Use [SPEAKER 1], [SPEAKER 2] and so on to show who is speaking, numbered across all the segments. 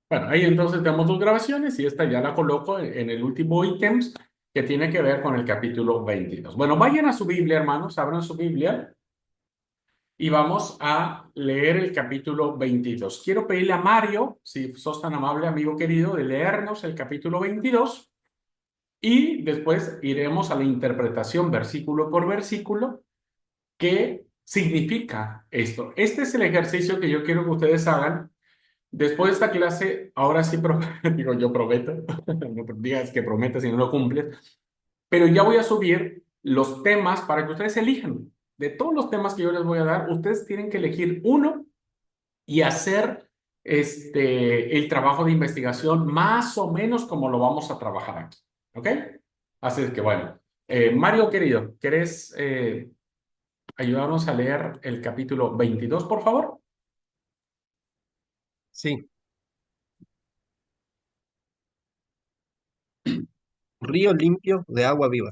[SPEAKER 1] Bueno, ahí entonces tenemos dos grabaciones y esta ya la coloco en el último ítems que tiene que ver con el capítulo 22. Bueno, vayan a su Biblia, hermanos, abran su Biblia y vamos a leer el capítulo 22. Quiero pedirle a Mario, si sos tan amable, amigo querido, de leernos el capítulo 22 y después iremos a la interpretación versículo por versículo. ¿Qué significa esto? Este es el ejercicio que yo quiero que ustedes hagan. Después de esta clase, ahora sí, digo yo prometo, no digas que prometes y no lo cumples, pero ya voy a subir los temas para que ustedes elijan. De todos los temas que yo les voy a dar, ustedes tienen que elegir uno y hacer el trabajo de investigación más o menos como lo vamos a trabajar aquí. ¿Ok? Así es que bueno, Mario querido, ¿querés ayudarnos a leer el capítulo 22, por favor?
[SPEAKER 2] Sí, río limpio de agua viva.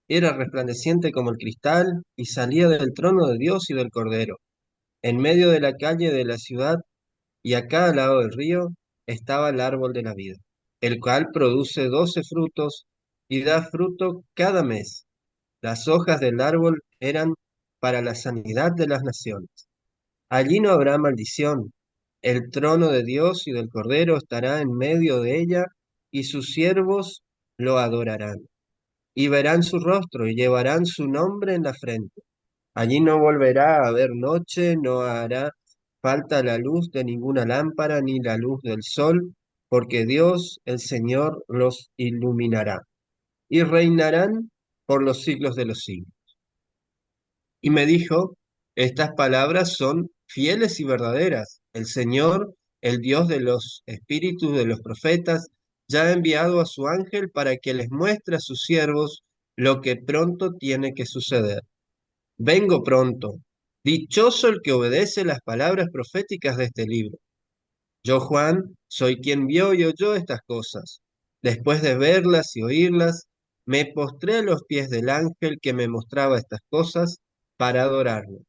[SPEAKER 2] Era resplandeciente como el cristal y salía del trono de Dios y del Cordero. En medio de la calle de la ciudad y a cada lado del río estaba el árbol de la vida, el cual produce 12 frutos y da fruto cada mes. Las hojas del árbol eran para la sanidad de las naciones. Allí no habrá maldición. El trono de Dios y del Cordero estará en medio de ella y sus siervos lo adorarán. Y verán su rostro y llevarán su nombre en la frente. Allí no volverá a haber noche, no hará falta la luz de ninguna lámpara ni la luz del sol, porque Dios, el Señor, los iluminará y reinarán por los siglos de los siglos. Y me dijo, estas palabras son fieles y verdaderas. El Señor, el Dios de los espíritus de los profetas, ya ha enviado a su ángel para que les muestre a sus siervos lo que pronto tiene que suceder. Vengo pronto. Dichoso el que obedece las palabras proféticas de este libro. Yo, Juan, soy quien vio y oyó estas cosas. Después de verlas y oírlas, me postré a los pies del ángel que me mostraba estas cosas para adorarlo.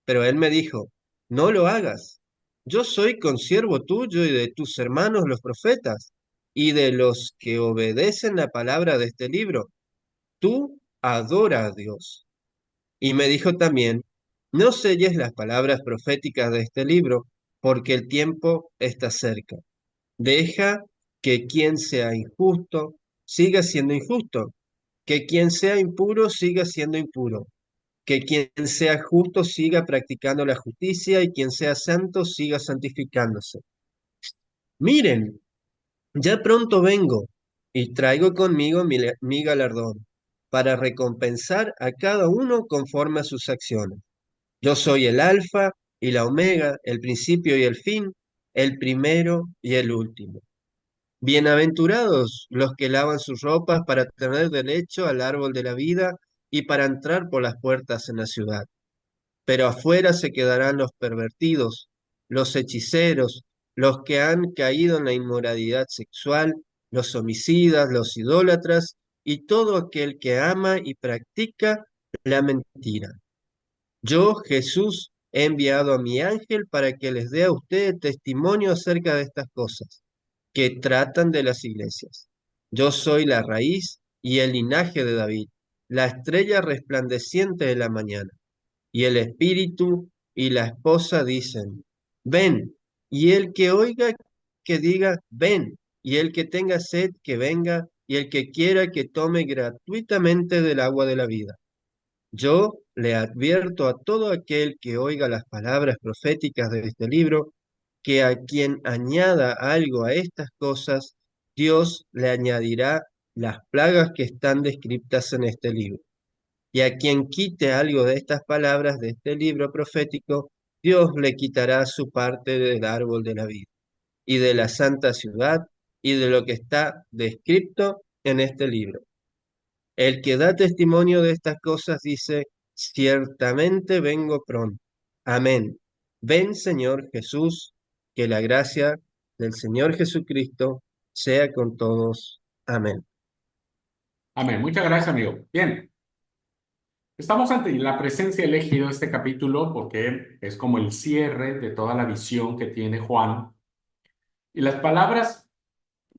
[SPEAKER 2] Pero él me dijo, no lo hagas. Yo soy consiervo tuyo y de tus hermanos los profetas, y de los que obedecen la palabra de este libro. Tú adora a Dios. Y me dijo también, no selles las palabras proféticas de este libro, porque el tiempo está cerca. Deja que quien sea injusto siga siendo injusto, que quien sea impuro siga siendo impuro, que quien sea justo siga practicando la justicia y quien sea santo siga santificándose. Miren, ya pronto vengo y traigo conmigo mi galardón para recompensar a cada uno conforme a sus acciones. Yo soy el alfa y la omega, el principio y el fin, el primero y el último. Bienaventurados los que lavan sus ropas para tener derecho al árbol de la vida y para entrar por las puertas en la ciudad. Pero afuera se quedarán los pervertidos, los hechiceros, los que han caído en la inmoralidad sexual, los homicidas, los idólatras y todo aquel que ama y practica la mentira. Yo, Jesús, he enviado a mi ángel para que les dé a ustedes testimonio acerca de estas cosas que tratan de las iglesias. Yo soy la raíz y el linaje de David, la estrella resplandeciente de la mañana. Y el espíritu y la esposa dicen, ven, y el que oiga, que diga, ven, y el que tenga sed, que venga, y el que quiera, que tome gratuitamente del agua de la vida. Yo le advierto a todo aquel que oiga las palabras proféticas de este libro, que a quien añada algo a estas cosas, Dios le añadirá las plagas que están descritas en este libro. Y a quien quite algo de estas palabras de este libro profético, Dios le quitará su parte del árbol de la vida, y de la santa ciudad, y de lo que está descrito en este libro. El que da testimonio de estas cosas dice, ciertamente vengo pronto. Amén. Ven, Señor Jesús, que la gracia del Señor Jesucristo sea con todos. Amén.
[SPEAKER 1] Amén. Muchas gracias, amigo. Bien. Estamos ante la presencia elegida de este capítulo porque es como el cierre de toda la visión que tiene Juan Y las palabras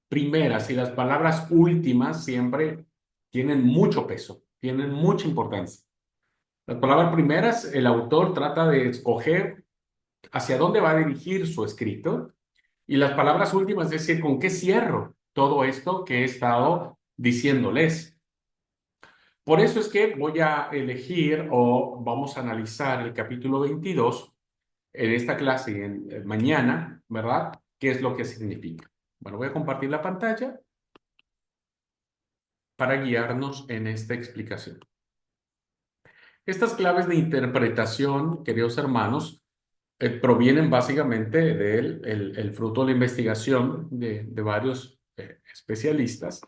[SPEAKER 1] primeras y las palabras últimas siempre tienen mucho peso, tienen mucha importancia. Las palabras primeras, el autor trata de escoger hacia dónde va a dirigir su escrito, y las palabras últimas, es decir, con qué cierro todo esto que he estado diciéndoles. Por eso es que voy a elegir o vamos a analizar el capítulo 22 en esta clase y mañana, ¿verdad? ¿Qué es lo que significa? Bueno, voy a compartir la pantalla para guiarnos en esta explicación. Estas claves de interpretación, queridos hermanos, provienen básicamente del el fruto de la investigación de varios especialistas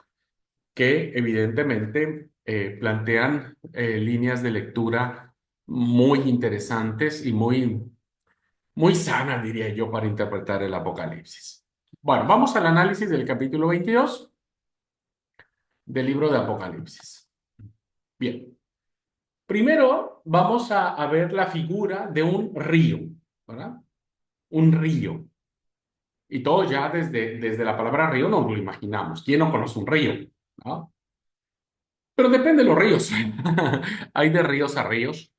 [SPEAKER 1] que evidentemente plantean líneas de lectura muy interesantes y muy sanas, diría yo, para interpretar el Apocalipsis. Bueno, vamos al análisis del capítulo 22 del libro de Apocalipsis. Bien, primero vamos a ver la figura de un río, ¿verdad? Un río. Y todo ya desde la palabra río nos lo imaginamos. ¿Quién no conoce un río? ¿No? Pero depende de los ríos. Hay de ríos a ríos.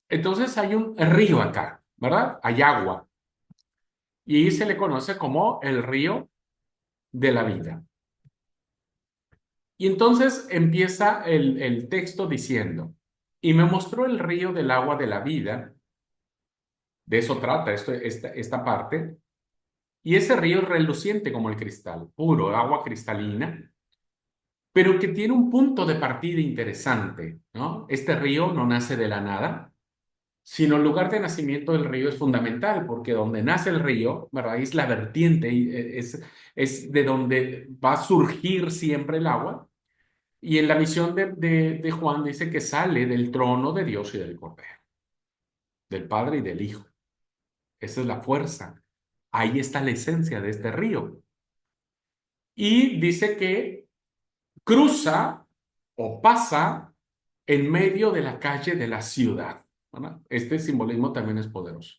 [SPEAKER 1] Entonces hay un río acá, ¿verdad? Hay agua. Y se le conoce como el río de la vida. Y entonces empieza el texto diciendo, y me mostró el río del agua de la vida. De eso trata esta parte. Y ese río es reluciente como el cristal, puro, agua cristalina, pero que tiene un punto de partida interesante, ¿no? Este río no nace de la nada, sino el lugar de nacimiento del río es fundamental, porque donde nace el río, ¿verdad? Es la vertiente, y es de donde va a surgir siempre el agua. Y en la visión de Juan dice que sale del trono de Dios y del Cordero, del Padre y del Hijo. Esa es la fuerza. Ahí está la esencia de este río. Y dice que cruza o pasa en medio de la calle de la ciudad, ¿verdad? Este simbolismo también es poderoso.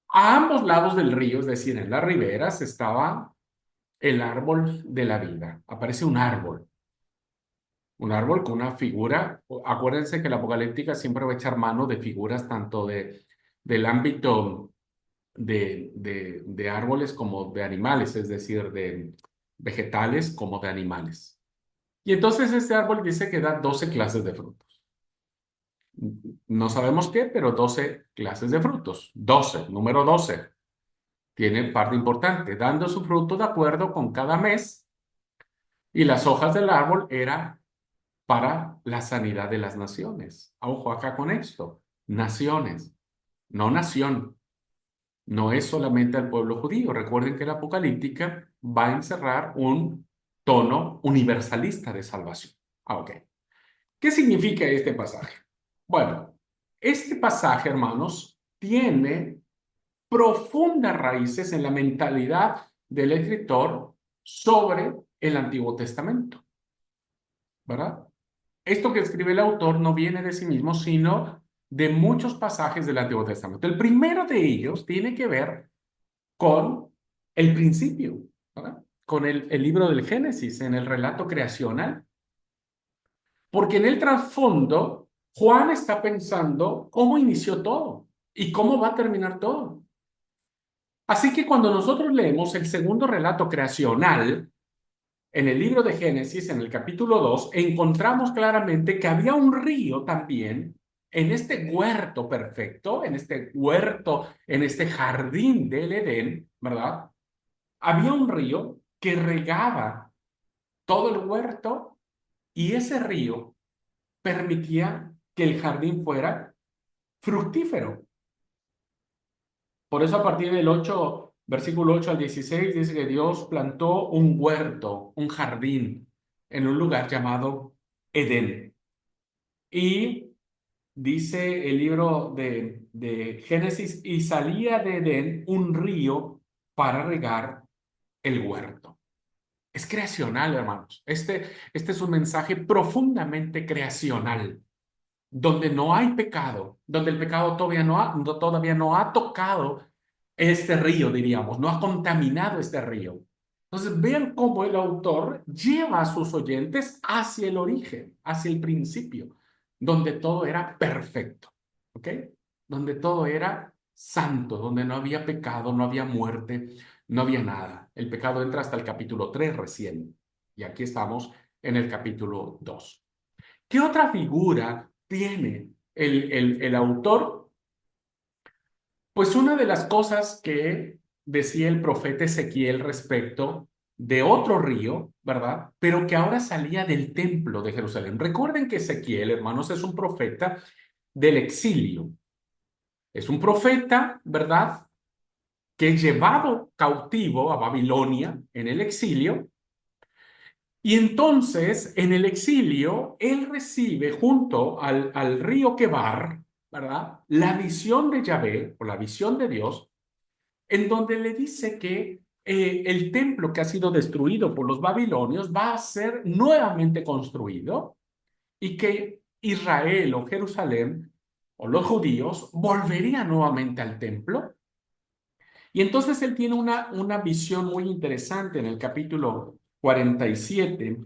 [SPEAKER 1] A ambos lados del río, es decir, en las riberas, estaba el árbol de la vida. Aparece un árbol con una figura. Acuérdense que la apocalíptica siempre va a echar mano de figuras tanto del ámbito de árboles como de animales, es decir, de vegetales como de animales. Y entonces este árbol dice que da 12 clases de frutos. No sabemos qué, pero 12 clases de frutos. 12, número 12. Tiene parte importante, dando su fruto de acuerdo con cada mes, y las hojas del árbol eran para la sanidad de las naciones. Ojo acá con esto, naciones, no nación, no es solamente al pueblo judío. Recuerden que la apocalíptica va a encerrar un tono universalista de salvación. Ok. ¿Qué significa este pasaje? Bueno, este pasaje, hermanos, tiene profundas raíces en la mentalidad del escritor sobre el Antiguo Testamento, ¿verdad? Esto que escribe el autor no viene de sí mismo, sino de muchos pasajes del Antiguo Testamento. El primero de ellos tiene que ver con el principio, ¿verdad? Con el libro del Génesis, en el relato creacional. Porque en el trasfondo, Juan está pensando cómo inició todo y cómo va a terminar todo. Así que cuando nosotros leemos el segundo relato creacional en el libro de Génesis, en el capítulo 2, encontramos claramente que había un río también en este huerto perfecto, en este huerto, en este jardín del Edén, ¿verdad? Había un río que regaba todo el huerto, y ese río permitía que el jardín fuera fructífero. Por eso a partir del 8, versículo 8 al 16, dice que Dios plantó un huerto, un jardín, en un lugar llamado Edén. Y dice el libro de Génesis, y salía de Edén un río para regar el huerto. Es creacional, hermanos. Este es un mensaje profundamente creacional, donde no hay pecado, donde el pecado todavía no ha tocado este río, diríamos, no ha contaminado este río. Entonces, vean cómo el autor lleva a sus oyentes hacia el origen, hacia el principio, donde todo era perfecto, ¿ok? Donde todo era santo, donde no había pecado, no había muerte, no había nada. El pecado entra hasta el capítulo 3 recién, y aquí estamos en el capítulo 2. ¿Qué otra figura tiene el autor? Pues una de las cosas que decía el profeta Ezequiel respecto de otro río, ¿verdad? Pero que ahora salía del templo de Jerusalén. Recuerden que Ezequiel, hermanos, es un profeta del exilio. Es un profeta, ¿verdad? Que es llevado cautivo a Babilonia en el exilio. Y entonces, en el exilio, él recibe junto al río Quebar, ¿verdad? La visión de Yahvé o la visión de Dios en donde le dice que el templo que ha sido destruido por los babilonios va a ser nuevamente construido y que Israel o Jerusalén o los judíos volverían nuevamente al templo. Y entonces él tiene una visión muy interesante en el capítulo 47,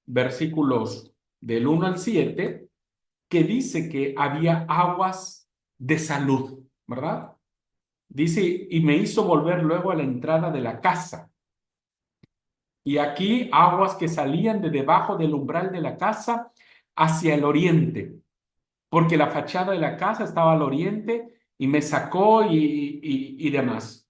[SPEAKER 1] versículos del 1 al 7, que dice que había aguas de salud, ¿verdad? Dice, y me hizo volver luego a la entrada de la casa. Y aquí aguas que salían de debajo del umbral de la casa hacia el oriente, porque la fachada de la casa estaba al oriente y me sacó y demás.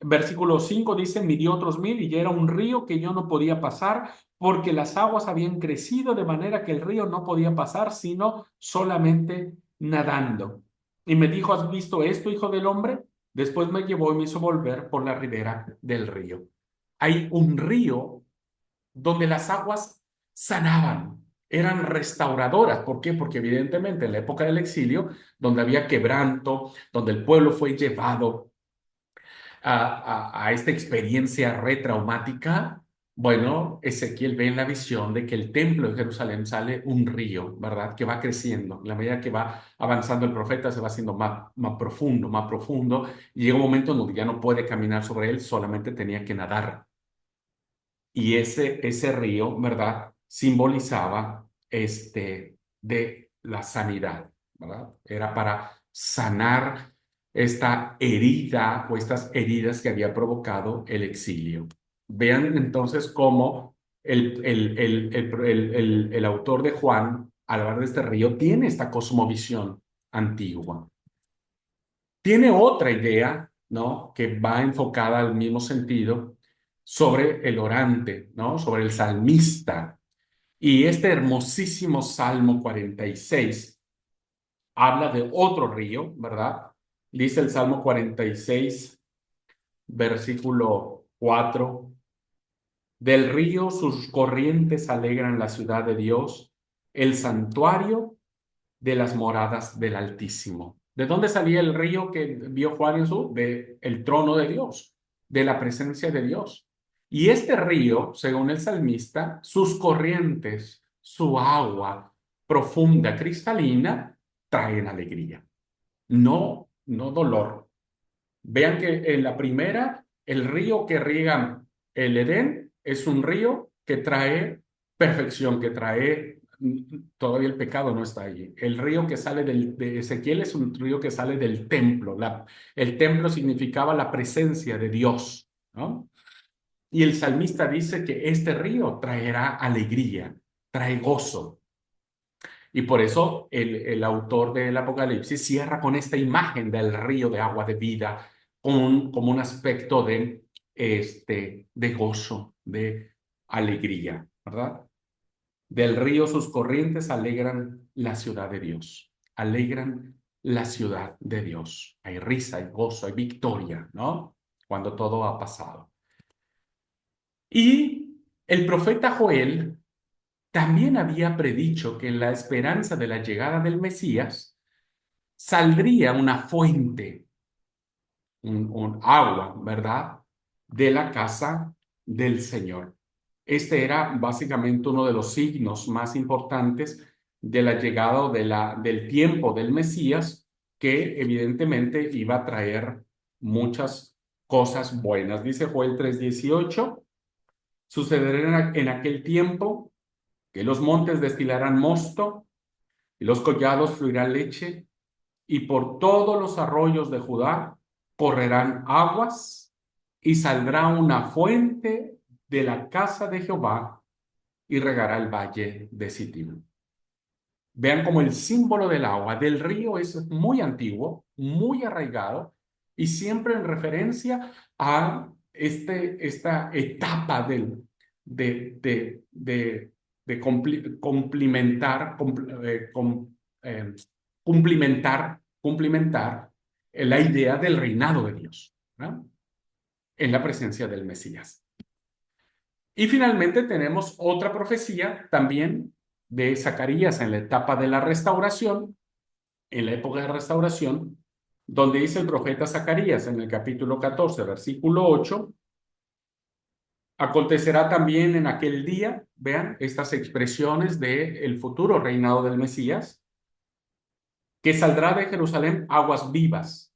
[SPEAKER 1] Versículo 5 dice, midió otros 1000 y ya era un río que yo no podía pasar porque las aguas habían crecido de manera que el río no podía pasar sino solamente nadando. Y me dijo, ¿has visto esto, hijo del hombre? Después me llevó y me hizo volver por la ribera del río. Hay un río donde las aguas sanaban, eran restauradoras. ¿Por qué? Porque evidentemente en la época del exilio, donde había quebranto, donde el pueblo fue llevado a esta experiencia retraumática, bueno, Ezequiel ve en la visión de que el templo de Jerusalén sale un río, ¿verdad? Que va creciendo. A la medida que va avanzando el profeta, se va haciendo más profundo, y llega un momento en donde ya no puede caminar sobre él, solamente tenía que nadar. Y ese río, ¿verdad? Simbolizaba de la sanidad, ¿verdad? Era para sanar esta herida o estas heridas que había provocado el exilio. Vean entonces cómo el autor de Juan, al hablar de este río, tiene esta cosmovisión antigua. Tiene otra idea, ¿no? Que va enfocada al mismo sentido sobre el orante, ¿no? Sobre el salmista. Y este hermosísimo Salmo 46 habla de otro río, ¿verdad? Dice el Salmo 46, versículo 4: del río sus corrientes alegran la ciudad de Dios, el santuario de las moradas del Altísimo. ¿De dónde salía el río que vio Juan en su? De el trono de Dios, de la presencia de Dios. Y este río, según el salmista, sus corrientes, su agua profunda, cristalina, traen alegría, no dolor. Vean que en la primera, el río que riega el Edén es un río que trae perfección, que trae, todavía el pecado no está allí. El río que sale de Ezequiel es un río que sale del templo. El templo significaba la presencia de Dios, ¿no? Y el salmista dice que este río traerá alegría, trae gozo. Y por eso el autor del Apocalipsis cierra con esta imagen del río de agua de vida, como un aspecto de gozo, de alegría, ¿verdad? Del río sus corrientes alegran la ciudad de Dios, alegran la ciudad de Dios. Hay risa, hay gozo, hay victoria, ¿no? Cuando todo ha pasado. Y el profeta Joel también había predicho que en la esperanza de la llegada del Mesías saldría una fuente, un agua, ¿verdad? De la casa del Señor. Este era básicamente uno de los signos más importantes de la llegada del tiempo del Mesías, que evidentemente iba a traer muchas cosas buenas. Dice Joel 3:18, sucederá en aquel tiempo que los montes destilarán mosto y los collados fluirán leche, y por todos los arroyos de Judá correrán aguas, y saldrá una fuente de la casa de Jehová y regará el valle de Sittim. Vean como el símbolo del agua, del río, es muy antiguo, muy arraigado, y siempre en referencia a esta etapa de complementar, cumplimentar la idea del reinado de Dios, ¿no? En la presencia del Mesías. Y finalmente tenemos otra profecía también de Zacarías en la etapa de la restauración, en la época de restauración, donde dice el profeta Zacarías en el capítulo 14, versículo 8, acontecerá también en aquel día, vean estas expresiones del futuro reinado del Mesías, que saldrá de Jerusalén aguas vivas,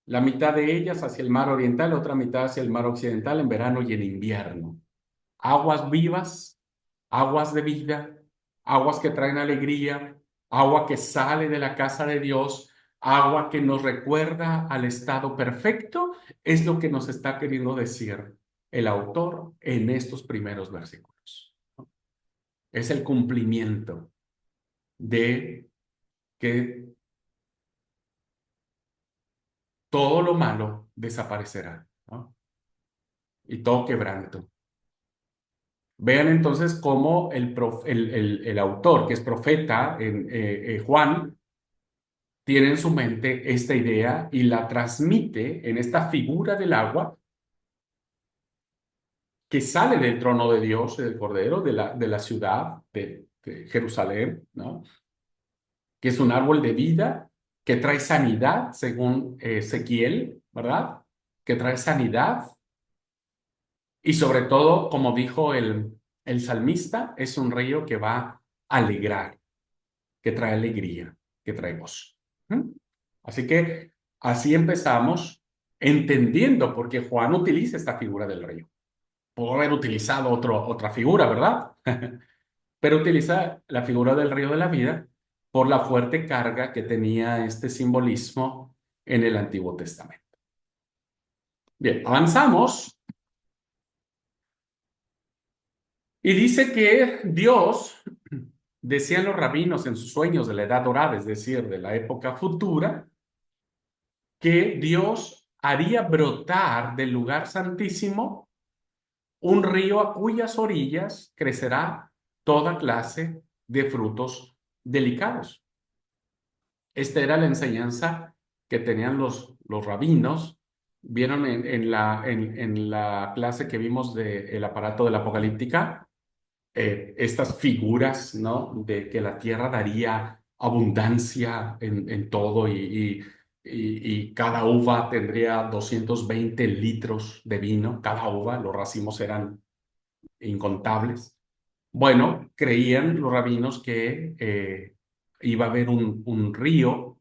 [SPEAKER 1] la mitad de ellas hacia el mar oriental, otra mitad hacia el mar occidental en verano y en invierno. Aguas vivas, aguas de vida, aguas que traen alegría, agua que sale de la casa de Dios, agua que nos recuerda al estado perfecto, es lo que nos está queriendo decir el autor en estos primeros versículos. Es el cumplimiento de que todo lo malo desaparecerá, ¿no? Y todo quebranto. Vean entonces cómo el autor, que es profeta, Juan, tiene en su mente esta idea y la transmite en esta figura del agua que sale del trono de Dios, del Cordero, de la ciudad de Jerusalén, ¿no? Que es un árbol de vida que trae sanidad, según Ezequiel, ¿verdad? Que trae sanidad y sobre todo, como dijo el salmista, es un río que va a alegrar, que trae alegría, que trae gozo. ¿Mm? Así que así empezamos entendiendo por qué Juan utiliza esta figura del río. Pudo haber utilizado otra figura, ¿verdad? Pero utiliza la figura del río de la vida por la fuerte carga que tenía este simbolismo en el Antiguo Testamento. Bien, avanzamos y dice que Dios, decían los rabinos en sus sueños de la Edad Dorada, es decir, de la época futura, que Dios haría brotar del lugar santísimo un río a cuyas orillas crecerá toda clase de frutos delicados. Esta era la enseñanza que tenían los rabinos. Vieron en la clase que vimos del aparato de la apocalíptica, estas figuras, ¿no? De que la tierra daría abundancia en todo y cada uva tendría 220 litros de vino, cada uva, los racimos eran incontables. Bueno, creían los rabinos que iba a haber un río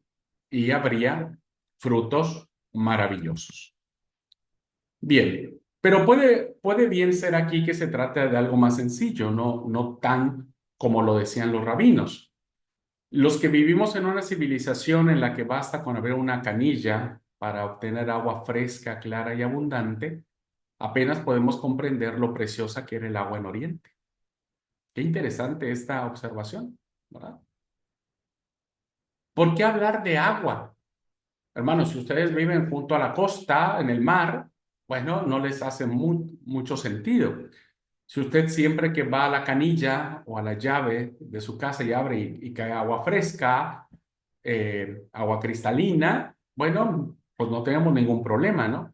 [SPEAKER 1] y habría frutos maravillosos. Bien, pero puede bien ser aquí que se trata de algo más sencillo, no tan como lo decían los rabinos. Los que vivimos en una civilización en la que basta con haber una canilla para obtener agua fresca, clara y abundante, apenas podemos comprender lo preciosa que era el agua en Oriente. Qué interesante esta observación, ¿verdad? ¿Por qué hablar de agua? Hermanos, si ustedes viven junto a la costa, en el mar, bueno, no les hace mucho sentido. Si usted siempre que va a la canilla o a la llave de su casa y abre y cae agua fresca, agua cristalina, bueno, pues no tenemos ningún problema, ¿no?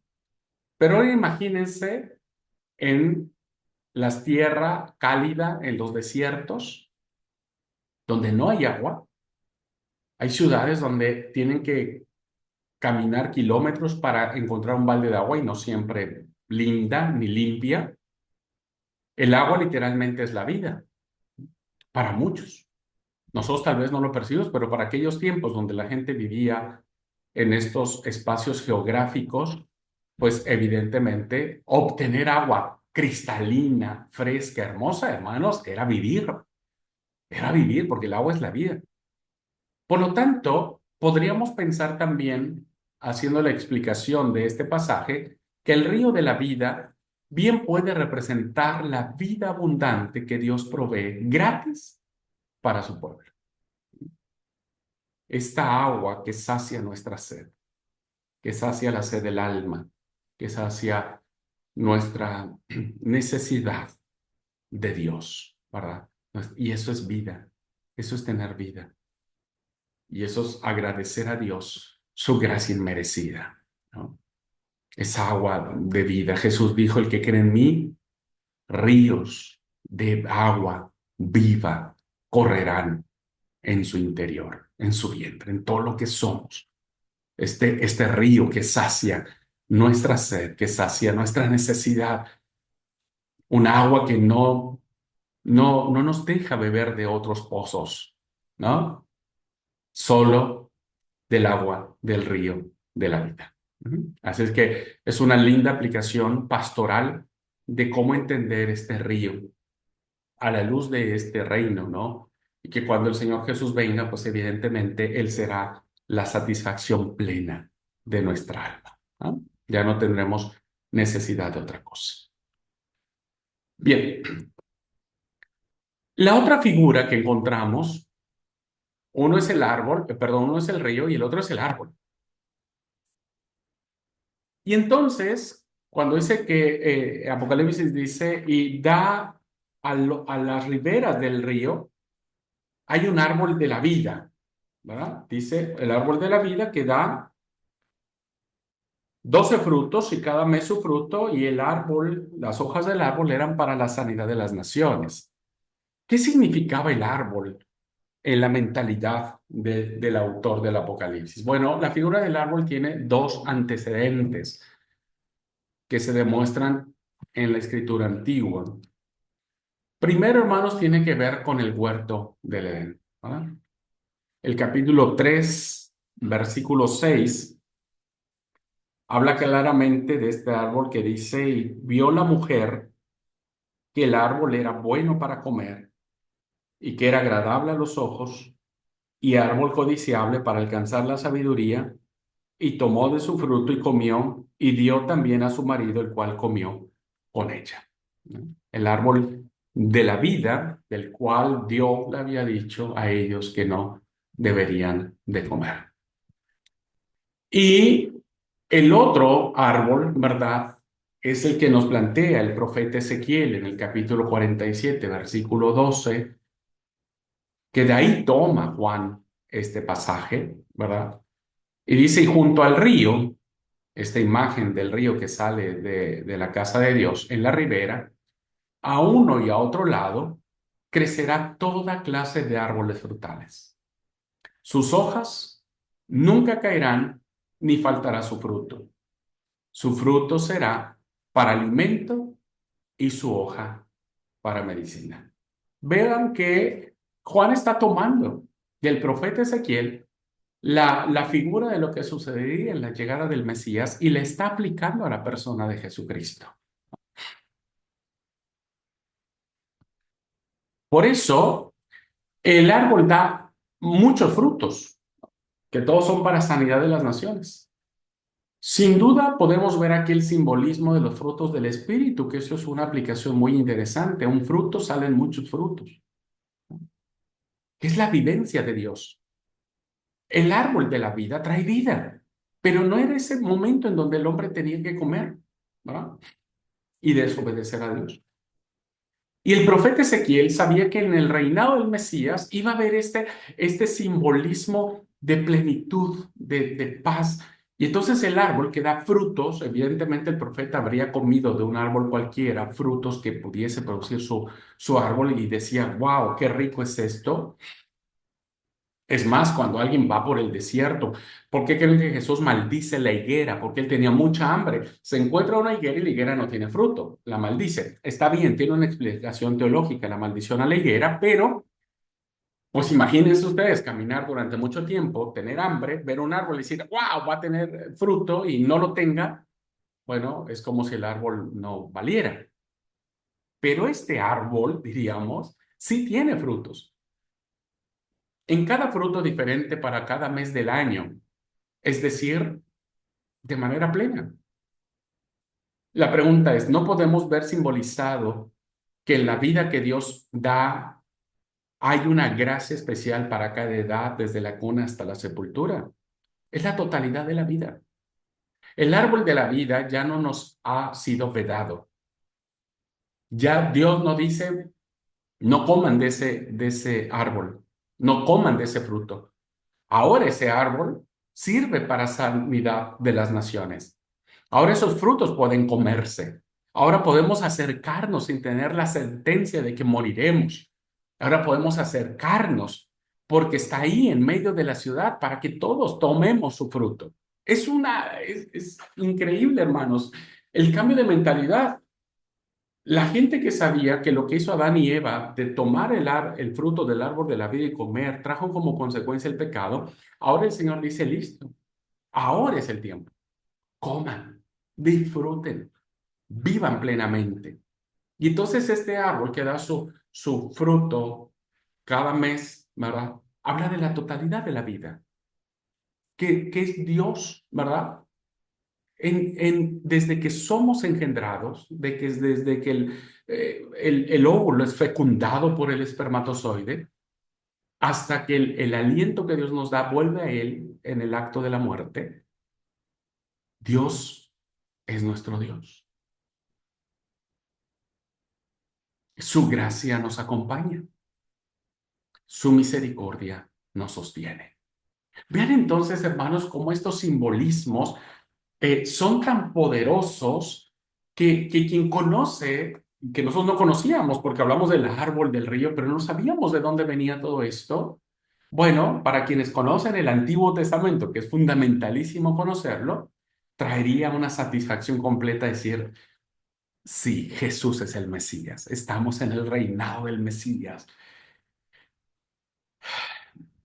[SPEAKER 1] Pero ahora imagínense en las tierras cálidas, en los desiertos, donde no hay agua. Hay ciudades donde tienen que caminar kilómetros para encontrar un balde de agua y no siempre linda ni limpia. El agua literalmente es la vida para muchos. Nosotros tal vez no lo percibimos, pero para aquellos tiempos donde la gente vivía en estos espacios geográficos, pues evidentemente obtener agua cristalina, fresca, hermosa, hermanos, era vivir porque el agua es la vida. Por lo tanto, podríamos pensar también, haciendo la explicación de este pasaje, que el río de la vida bien puede representar la vida abundante que Dios provee gratis para su pueblo. Esta agua que sacia nuestra sed, que sacia la sed del alma, que sacia nuestra necesidad de Dios, ¿verdad? Y eso es vida, eso es tener vida. Y eso es agradecer a Dios su gracia inmerecida, ¿no? Es agua de vida. Jesús dijo, el que cree en mí, ríos de agua viva correrán en su interior, en su vientre, en todo lo que somos. Este río que sacia nuestra sed, que sacia nuestra necesidad, un agua que no nos deja beber de otros pozos, ¿no? Solo del agua del río de la vida. Así es que es una linda aplicación pastoral de cómo entender este río a la luz de este reino, ¿no? Y que cuando el Señor Jesús venga, pues evidentemente Él será la satisfacción plena de nuestra alma, ¿no? Ya no tendremos necesidad de otra cosa. Bien, la otra figura que encontramos, uno es el árbol, perdón, uno es el río y el otro es el árbol. Y entonces, cuando dice que Apocalipsis dice, y da a las riberas del río, hay un árbol de la vida, ¿verdad? Dice el árbol de la vida que da 12 frutos y cada mes su fruto, y el árbol, las hojas del árbol eran para la sanidad de las naciones. ¿Qué significaba el árbol en la mentalidad del autor del Apocalipsis? Bueno, la figura del árbol tiene dos antecedentes que se demuestran en la escritura antigua. Primero, hermanos, tiene que ver con el huerto del Edén, ¿verdad? El capítulo 3, versículo 6, habla claramente de este árbol que dice, y vio la mujer que el árbol era bueno para comer y que era agradable a los ojos y árbol codiciable para alcanzar la sabiduría, y tomó de su fruto y comió, y dio también a su marido, el cual comió con ella, ¿no? El árbol de la vida, del cual Dios le había dicho a ellos que no deberían de comer. Y el otro árbol, ¿verdad? Es el que nos plantea el profeta Ezequiel en el capítulo 47, versículo 12, que de ahí toma Juan este pasaje, ¿verdad? Y dice, y junto al río, esta imagen del río que sale de la casa de Dios en la ribera, a uno y a otro lado crecerá toda clase de árboles frutales. Sus hojas nunca caerán ni faltará su fruto. Su fruto será para alimento y su hoja para medicina. Vean que Juan está tomando del profeta Ezequiel la figura de lo que sucedería en la llegada del Mesías y la está aplicando a la persona de Jesucristo. Por eso, el árbol da muchos frutos, que todos son para sanidad de las naciones. Sin duda, podemos ver aquí el simbolismo de los frutos del Espíritu, que eso es una aplicación muy interesante. Un fruto salen muchos frutos, que es la vivencia de Dios. El árbol de la vida trae vida, pero no era ese momento en donde el hombre tenía que comer, ¿verdad? Y desobedecer a Dios. Y el profeta Ezequiel sabía que en el reinado del Mesías iba a haber este simbolismo de plenitud, de paz. Y entonces el árbol que da frutos, evidentemente el profeta habría comido de un árbol cualquiera frutos que pudiese producir su árbol y decía, wow, qué rico es esto. Es más, cuando alguien va por el desierto, ¿por qué creen que Jesús maldice la higuera? Porque él tenía mucha hambre. Se encuentra una higuera y la higuera no tiene fruto. La maldice. Está bien, tiene una explicación teológica la maldición a la higuera, pero Pues imagínense ustedes caminar durante mucho tiempo, tener hambre, ver un árbol y decir, wow, va a tener fruto y no lo tenga. Bueno, es como si el árbol no valiera. Pero este árbol, diríamos, sí tiene frutos. En cada fruto diferente para cada mes del año, es decir, de manera plena. La pregunta es, ¿no podemos ver simbolizado que en la vida que Dios da hay una gracia especial para cada edad, desde la cuna hasta la sepultura? Es la totalidad de la vida. El árbol de la vida ya no nos ha sido vedado. Ya Dios no dice, no coman de ese árbol, no coman de ese fruto. Ahora ese árbol sirve para sanidad de las naciones. Ahora esos frutos pueden comerse. Ahora podemos acercarnos sin tener la sentencia de que moriremos. Ahora podemos acercarnos porque está ahí en medio de la ciudad para que todos tomemos su fruto. Es increíble, hermanos, el cambio de mentalidad. La gente que sabía que lo que hizo Adán y Eva de tomar el fruto del árbol de la vida y comer trajo como consecuencia el pecado, ahora el Señor dice, listo, ahora es el tiempo. Coman, disfruten, vivan plenamente. Y entonces este árbol que da su fruto cada mes, ¿verdad? Habla de la totalidad de la vida, que es Dios, ¿verdad? Desde que somos engendrados, desde que el óvulo es fecundado por el espermatozoide, hasta que el aliento que Dios nos da vuelve a Él en el acto de la muerte, Dios es nuestro Dios. Su gracia nos acompaña, su misericordia nos sostiene. Vean entonces, hermanos, cómo estos simbolismos son tan poderosos que quien conoce, que nosotros no conocíamos, porque hablamos del árbol, del río, pero no sabíamos de dónde venía todo esto. Bueno, para quienes conocen el Antiguo Testamento, que es fundamentalísimo conocerlo, traería una satisfacción completa decir, sí, Jesús es el Mesías, estamos en el reinado del Mesías.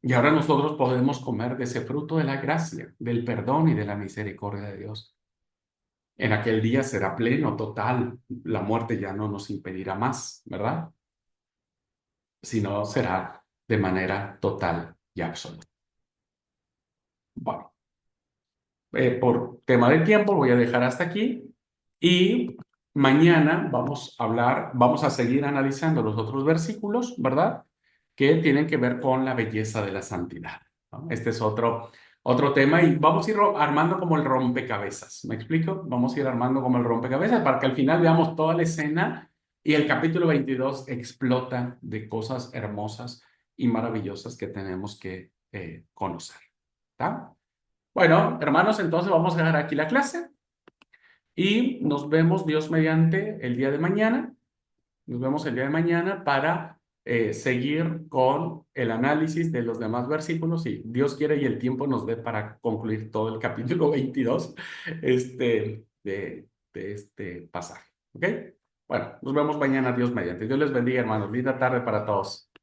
[SPEAKER 1] Y ahora nosotros podemos comer de ese fruto de la gracia, del perdón y de la misericordia de Dios. En aquel día será pleno, total. La muerte ya no nos impedirá más, ¿verdad? Sino será de manera total y absoluta. Bueno, por tema de tiempo voy a dejar hasta aquí y mañana vamos a seguir analizando los otros versículos, ¿verdad? Que tienen que ver con la belleza de la santidad, ¿no? Este es otro tema y vamos a ir armando como el rompecabezas, ¿me explico? Vamos a ir armando como el rompecabezas para que al final veamos toda la escena y el capítulo 22 explota de cosas hermosas y maravillosas que tenemos que conocer, ¿está? Bueno, hermanos, entonces vamos a dejar aquí la clase y nos vemos, Dios mediante, el día de mañana. Nos vemos el día de mañana para seguir con el análisis de los demás versículos y Dios quiere y el tiempo nos dé para concluir todo el capítulo 22 de este pasaje. ¿Ok? Bueno, nos vemos mañana, Dios mediante. Dios les bendiga, hermanos. Linda tarde para todos.